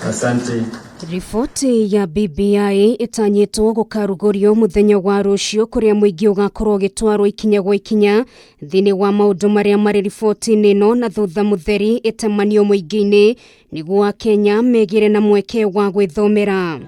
Asante. Riboti ya BBI itanyitwo gukarugurio muthenya wa rucio kuria muingi ugakorwo gitwarwo ikinya gwa ikinya thini wa maundu maria mari riboti-ini no na thutha mutheri itemanio muingi-ini niguo Kenya megire na mweke wa gwithomera.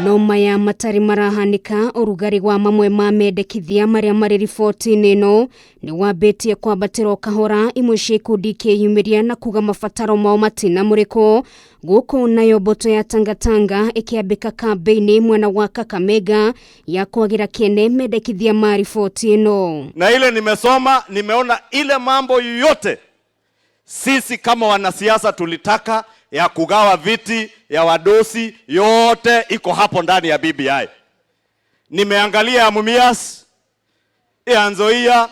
No maya matari marahanika urugari wa mamwe ma mendekithia maria mari riboti-ini no ni wambitie kwambatira kahora imwe cia ikundi ikiyumiria na kuga mabataro mao matina muriko guku nayo mboto ya tangatanga ikiambika kambeini mwena wa Kakamega ya kwagira kiene mendekithia ma riboti ino. Na ile nimesoma nimeona ile mambo yote sisi kama wanasiasa tulitaka ya kugawa viti ya wadosi yote iko hapo ndani ya BBI. Nimeangalia ya Mumias, ya Nzoia,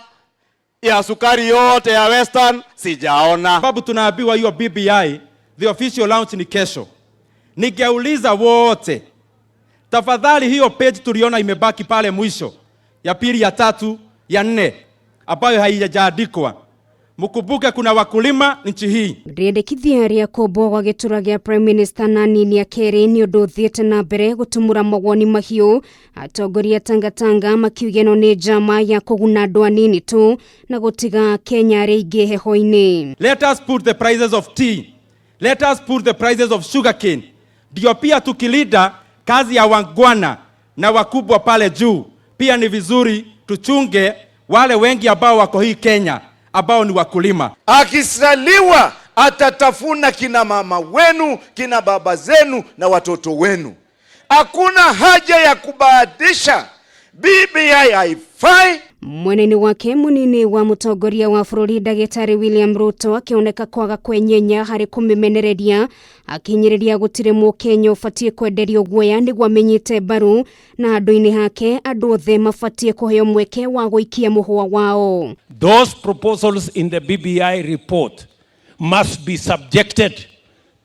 ya sukari yote ya Western sijaona. Sababu tunaambiwa hiyo BBI the official launch ni kesho. Ningeuliza wote, tafadhali hiyo page tuliona imebaki pale mwisho ya pili, ya tatu, ya nne ambayo haijaandikwa. Mukumbuke kuna wakulima nchi hii. Riendekithia ria kombo wa gitura gia Prime Minister na nini ya keri ni undu thiete na mbere gutumura mawoni mahiu. Atongoria tangatanga makiugia no ni njama ya kuguna andu anini tu na gutiga Kenya ringi heho-ini. Let us put the prices of tea. Let us put the prices of sugarcane. Ndio pia tukilida kazi ya wangwana na wakubwa pale juu. Pia ni vizuri tuchunge wale wengi ambao wako hii Kenya ambao ni wakulima. Akisaliwa atatafuna kina mama wenu, kina baba zenu na watoto wenu. Hakuna haja ya kubahatisha. BBI haifai. Munini wake munini wa mutongoria wa bururi Daktari William Ruto akioneka kwaga kwenyenya hari kumimenereria akinyiriria gutire Mukenya ufatie kwenderio guoya niguo amenyite mbaru na andu-ini hake andu othe mafatie kuheo mweke wa guikia muhwa wao. Those proposals in the BBI report must be subjected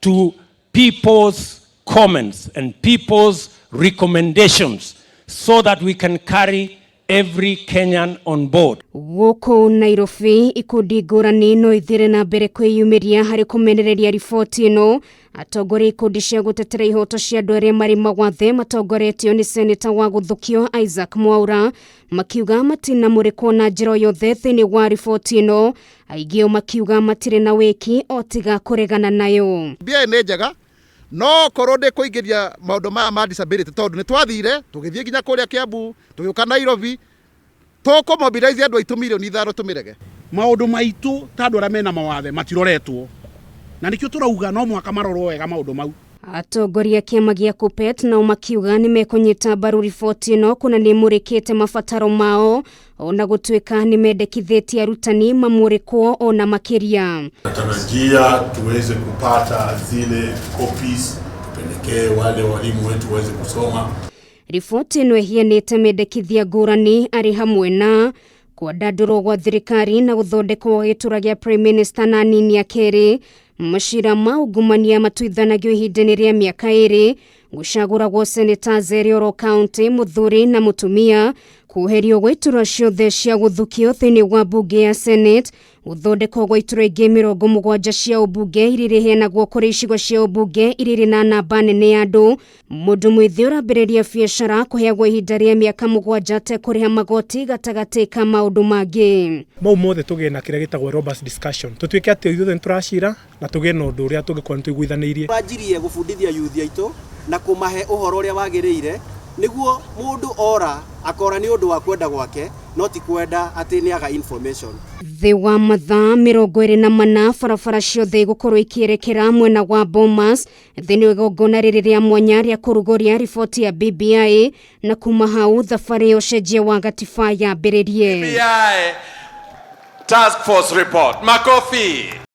to people's comments and people's recommendations so that we can carry every Kenyan on board. Guku Nairobi ikundi ngurani no ithire na mbere kwiyumiria hari kumenereria riboti ino. Atongoria ikundi cia gutetera ihoto cia andu aria mari mawathe matongoretio ni seneta wa guthukio Isaac Mwaura makiuga matina murikwo na njira yothe thini wa riboti ino. Aingio makiuga matire na wiki otiga kuregana nayo. BBI ni njega no korwo ndi kuingiria maundu ma disability tondu ni twathire tugithie ginya kuria Kiambu tugiuka Nairobi toko mobilize andu 8 milioni 5 tumirege maundu maitu ta andu aria mena mawathe matiroretwo na nikio turauga no mwaka marorwo wega maundu mau. Atongoria kiama gia Kupet na makiuga ni mekunyita mbaru riboti ino kuna ni murikite mabataro mao ona gutwika ni mendekitheti arutani mamurikwo ona makiria. Natarajia tuweze kupata zile copies tupelekee wale walimu wetu waweze kusoma. Riboti ino ihianite mendekithia ngurani ari hamwe na kwandandurwo gwa thirikari na guthondekwo gitura gia Prime Minister na nini ya keri mashira maugumania matuithanagio ihinda-ini ria miaka iri gucagura gwa seneta Zerioro County muthuri na mutumia kuherio gwa itura ciothe cia guthukio thini wa bunge ya Senate guthondekwo gwa itura ingi 70 cia ubunge iriri heanagwo kuri icigo cia ubunge iriri na namba nene ya andu mundu mwithi urambiriria biacara kuheagwo ihinda ria miaka 7 te kuriha magoti gatagati ka maundu mangi. Mau mothe tugie na kire gitagwo robust discussion tutwike ati ithuothe nturacira na tugie na undu uria tungikorwo tuiguithaniirie. Twanjirie gubundithia youth aitu na kumahe uhoro uria wagiriire niguo mundu ora akora ni undu wa kwenda gwake no ti kwenda ati ni aga information. The wa mathaa 24 barabara ciothe gukorwo ikierekera mwena wa Bomas thini igongona riri ria mwanya ria kurugoria riboti ya BBI na kuma hau thabari ucenjia wa gatiba ya mbiririe. BBI Task Force Report. Makofi.